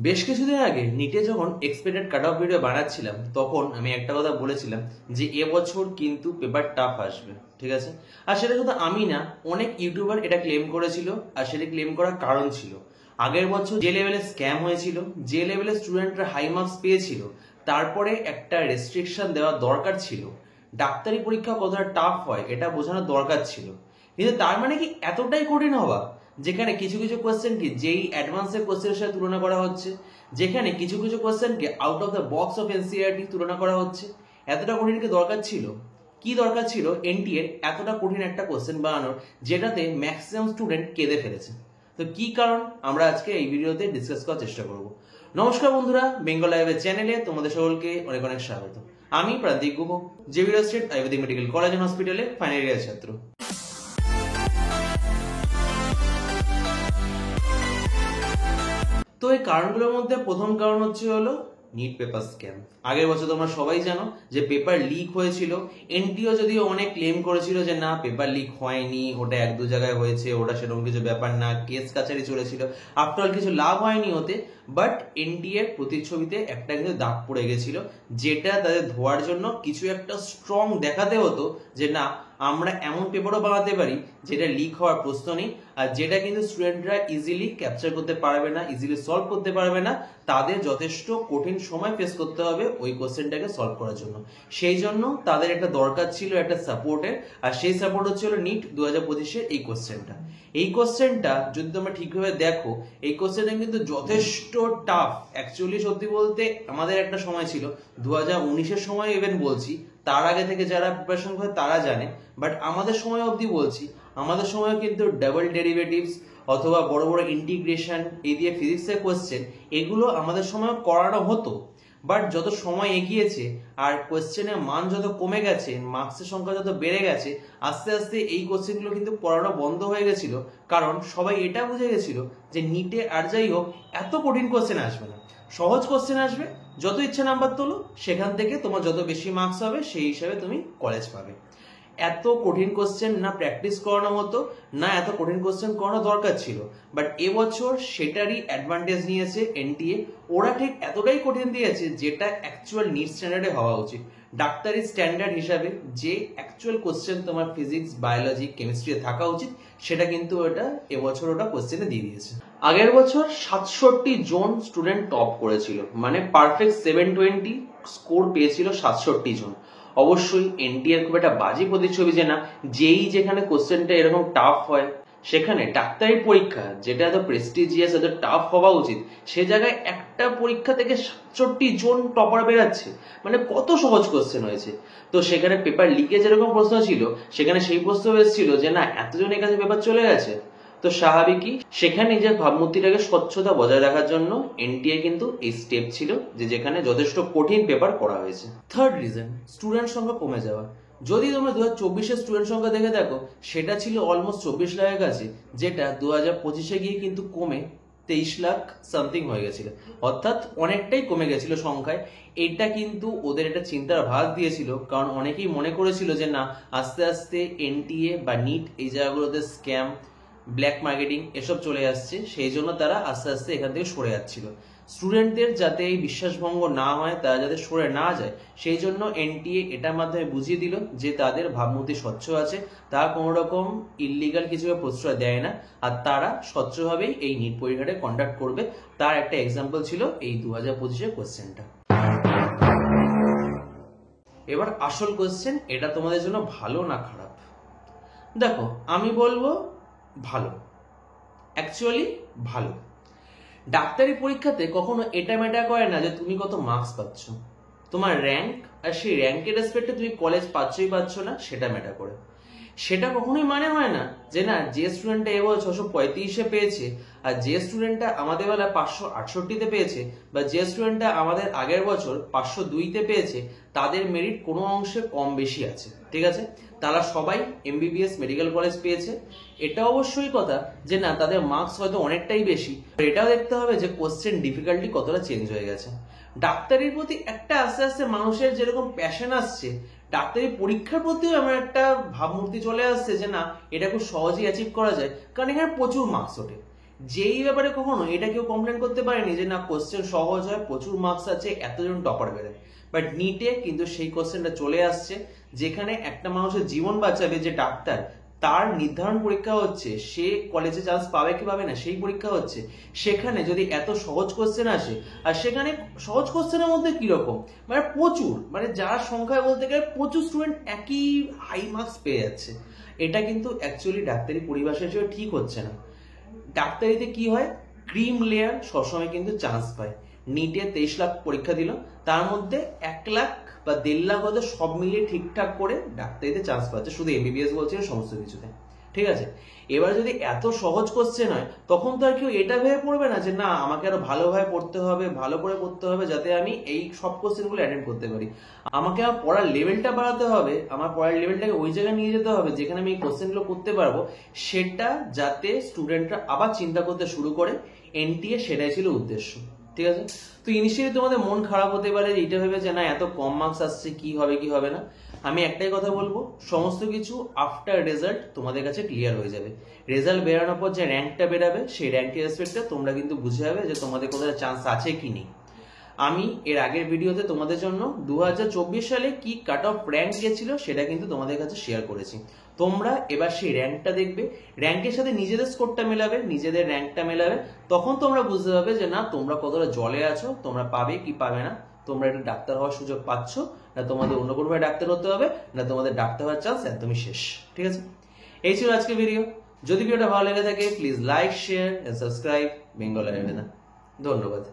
বেশ কিছুদিন আগে নিটে যখন এক্সপেক্টেড কাট অফ ভিডিও বানাচ্ছিলাম তখন আমি একটা কথা বলেছিলাম যে এবছর কিন্তু পেপার টাফ আসবে, ঠিক আছে। আর সেটা শুধু আমি না, অনেক ইউটিউবার এটা ক্লেম করেছিল। আর সেটা ক্লেম করার কারণ ছিল আগের বছর যে লেভেলে স্ক্যাম হয়েছিল, যে লেভেলে স্টুডেন্টরা হাই মার্কস পেয়েছিল, তারপরে একটা রেস্ট্রিকশন দেওয়া দরকার ছিল। ডাক্তারি পরীক্ষা কতটা টাফ হয় এটা বোঝানোর দরকার ছিল। কিন্তু তার মানে কি এতটাই কঠিন হওয়া যেখানে কিছু কিছু কোয়েশ্চেনকে যেই অ্যাডভান্সের কোয়েশ্চেনের সাথে তুলনা করা হচ্ছে, যেখানে কিছু কিছু কোয়েশ্চেনকে out of the box of NCERT তুলনা করা হচ্ছে? এতটা কঠিন কি দরকার ছিল? কি দরকার ছিল এনটিএর এতটা কঠিন একটা কোয়েশ্চেন বানানোর যেটাতে ম্যাক্সিমাম স্টুডেন্ট কেঁদে ফেলেছে? তো কি কারণ আমরা আজকে এই ভিডিওতে ডিসকাস করার চেষ্টা করব। নমস্কার বন্ধুরা, বেঙ্গল লাইভের চ্যানেলে তোমাদের সকলকে অনেক অনেক স্বাগত। আমি Prantik Guha, Xavier university Ayurvedic medical college and হসপিটালে ফাইনাল ইয়ার ছাত্র। তো এই কারণগুলোর মধ্যে প্রথম কারণ হলো নিট পেপার স্ক্যাম। আগের বছর তোমরা সবাই জানো যে পেপার লিক হয়েছিল। এনটিও যদিও অনেক ক্লেম করেছিল যে না পেপার লিক হয়নি, ওটা এক দু জায়গায় হয়েছে, ওটা সেরকম কিছু ব্যাপার না, কেস কাছারি চলেছিল, আফটার কিছু লাভ হয়নি ওতে। বাট এনটিএর প্রতিচ্ছবিতে একটা কিন্তু দাগ পড়ে গেছিল, যেটা তাদের ধোয়ার জন্য কিছু একটা স্ট্রং দেখাতে হতো যে না আমরা এমন পেপারও বানাতে পারি যেটা লিক হওয়ার প্রশ্ন নেই, আর যেটা কিন্তু স্টুডেন্টরা ইজিলি ক্যাপচার করতে পারবে না, ইজিলি সলভ করতে পারবে না। তাদের যথেষ্ট কঠিন সময় ফেস করতে হবে ওই কোশ্চেনটাকে সলভ করার জন্য। সেই জন্য তাদের একটা দরকার ছিল একটা সাপোর্টের, আর সেই সাপোর্ট হচ্ছিল নিট 2025-এর এই কোশ্চেনটা। এই কোশ্চেনটা যদি তোমরা ঠিকভাবে দেখো, এই কোশ্চেনটা কিন্তু যথেষ্ট টাফ। অ্যাকচুয়ালি সত্যি বলতে আমাদের একটা সময় ছিল 2019-এর সময়, ইভেন বলছি তার আগে থেকে যারা প্রিপারেশন করে তারা জানে, বাট আমাদের সময় অবধি বলছি, আমাদের সময় কিন্তু ডাবল ডেরিভেটিভস অথবা বড় বড় ইন্টিগ্রেশন এই দিয়ে ফিজিক্সের কোয়েশ্চেন এগুলো আমাদের সময় করানো হতো। বাট যত সময় এগিয়েছে আর কোয়েশ্চেনের মান যত কমে গেছে, মার্কসের সংখ্যা যত বেড়ে গেছে, আস্তে আস্তে এই কোয়েশ্চেনগুলো কিন্তু পড়ানো বন্ধ হয়ে গেছিল। কারণ সবাই এটা বুঝে গেছিল যে নিটে আর যাই হোক এত কঠিন কোয়েশ্চেন আসবে না, সহজ কোয়েশ্চেন আসবে, যত ইচ্ছা নাম্বার তোলো, সেখান থেকে তোমার যত বেশি মার্কস হবে সেই হিসাবে তুমি কলেজ পাবে। এত কঠিন কোশ্চেন না প্র্যাকটিস করানো হতো, না এত কঠিন কোশ্চেন করানো দরকার ছিল। বাট এবছর সেটারই অ্যাডভান্টেজ নিয়েছে এনটিএ। ওরা ঠিক এতটাই কঠিন দিয়েছে যেটা অ্যাকচুয়াল নিট স্ট্যান্ডার্ডে হওয়া উচিত। ডাক্তারি স্ট্যান্ডার্ড হিসাবে যে অ্যাকচুয়াল কোশ্চেন তোমার ফিজিক্স, বায়োলজি, কেমিস্ট্রি থাকা উচিত, সেটা কিন্তু ওটা এবছর ওটা কোশ্চেনে দিয়ে দিয়েছে। আগের বছর 67 জন স্টুডেন্ট টপ করেছিল, মানে পারফেক্ট 720 স্কোর পেয়েছিল 67 জন। অবশ্যই এনটিএর খুব একটা বাজে প্রতিচ্ছবি যে না যেই যেখানে কোশ্চেনটা এরকম টাফ হয়, সেখানে ডাক্তারি পরীক্ষা যেটা এত প্রেস্টিজিয়াস, এত টাফ হওয়া উচিত, সে জায়গায় একটা পরীক্ষা থেকে 67 জন টপার বেরাচ্ছে, মানে কত সহজ কোশ্চেন হয়েছে। তো সেখানে পেপার লিকেজ এরকম প্রশ্ন ছিল, সেখানে সেই প্রশ্ন এসেছিল যে না এতজনের কাছে পেপার চলে গেছে। তো স্বাভাবিকই সেখানে নিজের ভাবমূর্তিটাকে স্বচ্ছতা বজায় রাখার জন্য এনটিএ কিন্তু এই স্টেপ ছিল যে যেখানে যথেষ্ট কঠিন পেপার করা হয়েছে। থার্ড রিজন, স্টুডেন্ট সংখ্যা কমে যাওয়া। যদি তোমরা 2024-এর স্টুডেন্ট সংখ্যা দেখে দেখো, সেটা ছিল অলমোস্ট 24 লাখের কাছে, যেটা 2025-এ গিয়ে কিন্তু কমে 23 লাখ সামথিং হয়ে গেছিল, অর্থাৎ অনেকটাই কমে গেছিল সংখ্যায়। এটা কিন্তু ওদের একটা চিন্তার ভাগ দিয়েছিল, কারণ অনেকেই মনে করেছিল যে না আস্তে আস্তে এনটিএ বা নিট এই জায়গাগুলোতে স্ক্যাম, ব্ল্যাক মার্কেটিং এসব চলে আসছে, সেই জন্য তারা আস্তে আস্তে এখান থেকে সরে যাচ্ছিল। স্টুডেন্টদের যাতে এই বিশ্বাসভঙ্গ না হয়, তারা যাতে সরে না যায়, সেই জন্য এনটিএ এটার মাধ্যমে বুঝিয়ে দিল যে তাদের ভাবমূর্তি স্বচ্ছ আছে, তারা কোনো রকম ইললিগাল কিছু প্রশ্রয় দেয় না, আর তারা স্বচ্ছভাবেই এই নিট পরীক্ষাটা কন্ডাক্ট করবে। তার একটা এক্সাম্পল ছিল এই 2025-এর কোশ্চেনটা। এবার আসল কোশ্চেন, এটা তোমাদের জন্য ভালো না খারাপ? দেখো আমি বলবো ভালো, অ্যাকচুয়ালি ভালো। ডাক্তারি পরীক্ষাতে কখনো এটা ম্যাটার করে না যে তুমি কত মার্কস পাচ্ছ, তোমার র্যাঙ্ক, আর সেই র্যাঙ্কের রেসপেক্টে তুমি কলেজ পাচ্ছই পাচ্ছ না সেটা ম্যাটার করে। সেটা কখনোই মানে হয় না যে না যে স্টুডেন্টটা এবছর 635-এ পেয়েছে আর যে স্টুডেন্টটা আমাদের বেলা 568-তে পেয়েছে, বা যে স্টুডেন্টটা আমাদের আগের বছর 502-তে পেয়েছে, তাদের মেরিট কোনো অংশে কম বেশি আছে, ঠিক আছে। তারা সবাই এমবিবিএস মেডিকেল কলেজ পেয়েছে, এটা অবশ্যই কথা যে না তাদের মার্কস হয়তো অনেকটাই বেশি। এটাও দেখতে হবে যে কোশ্চেন ডিফিকাল্টি কতটা চেঞ্জ হয়ে গেছে। ডাক্তারির প্রতি একটা আস্তে আস্তে মানুষের যেরকম প্যাশন আসছে, ডাক্তারি পরীক্ষার প্রতিও আমার একটা ভাবমূর্তি চলে আসছে যে না এটা খুব সহজেই অ্যাচিভ করা যায়, কারণ এখানে প্রচুর মার্কস ওঠে। যেই ব্যাপারে কখনো এটা কেউ কমপ্লেন করতে পারেনি যে না কোশ্চেন সহজ হয়, প্রচুর মার্কস আছে, এতজন টপার বেরোয়। বাট নিটে কিন্তু সেই কোশ্চেনটা চলে আসছে, যেখানে একটা মানুষের জীবন বাঁচাবে যে ডাক্তার, তার নির্ধারণ পরীক্ষা হচ্ছে, সে কলেজে চান্স পাবে কি পাবে না সেই পরীক্ষা হচ্ছে। সেখানে যদি এত সহজ কোশ্চেন আসে, আর সেখানে সহজ কোশ্চেনের মধ্যে কিরকম মানে প্রচুর, মানে যার সংখ্যায় বলতে গেলে প্রচুর স্টুডেন্ট একই হাই মার্কস পেয়ে যাচ্ছে, এটা কিন্তু অ্যাকচুয়ালি ডাক্তারি পরিভাষা হিসেবে ঠিক হচ্ছে না। ডাক্তারিতে কি হয়, ক্রিম লেয়ার সবসময় কিন্তু চান্স পায়। নিটে 23 লাখ পরীক্ষা দিল, তার মধ্যে 1 লাখ বা 1.5 লাখ হয়তো সব মিলিয়ে ঠিকঠাক করে ডাক্তারিতে চান্স পাচ্ছে, শুধু এমবিবিএস বলছে না, সমস্ত কিছুতে। ঠিক আছে, এবার যদি এত সহজ কোশ্চেন হয়, তখন তো আর কেউ এটা ভেবে পড়বে না যে না আমাকে আরো ভালোভাবে পড়তে হবে, ভালো করে পড়তে হবে, যাতে আমি এই সব কোশ্চেনগুলো অ্যাটেন্ড করতে পারি। আমাকে আমার পড়ার লেভেলটা বাড়াতে হবে, আমার পড়ার লেভেলটাকে ওই জায়গায় নিয়ে যেতে হবে যেখানে আমি এই কোশ্চেনগুলো করতে পারবো, সেটা যাতে স্টুডেন্টরা আবার চিন্তা করতে শুরু করে। এনটিএ সেটাই ছিল উদ্দেশ্য। ঠিক আছে, তো ইনিশিয়ালি তোমাদের মন খারাপ হতে পারে যে এটা ভেবে যে না এত কম মার্কস আসছে, কি হবে কি হবে না। আমি একটাই কথা বলবো, সমস্ত কিছু আফটার রেজাল্ট তোমাদের কাছে ক্লিয়ার হয়ে যাবে। রেজাল্ট বেরানোর পর যে র্যাঙ্কটা বেরাবে, সেই র্যাঙ্কের রেসপেক্টে তোমরা কিন্তু বুঝে যাবে যে তোমাদের কোথায় চান্স আছে কি নেই। আমি এর আগের ভিডিওতে তোমাদের জন্য 2024 সালে কি কাট অফ র্যাঙ্ক গেছিল সেটা কিন্তু তোমাদের কাছে শেয়ার করেছি। তোমরা এবার সেই র্যাঙ্কটা দেখবে, র্যাঙ্কের সাথে নিজেদের স্কোরটা মেলাবে, নিজেদের র্যাঙ্কটা মেলাবে, তখন তোমরা বুঝতে পারবে যে না তোমরা কতটা জলে আছো, তোমরা পাবে কি পাবে না, তোমরা একটা ডাক্তার হওয়ার সুযোগ পাচ্ছ না, তোমাদের অন্য কোনোভাবে ডাক্তার হতে হবে না, তোমাদের ডাক্তার হওয়ার চান্স একদমই শেষ। ঠিক আছে, এই ছিল আজকের ভিডিও। যদি ভিডিওটা ভালো লেগে থাকে please like, share and subscribe Bengal Ayurveda. ধন্যবাদ।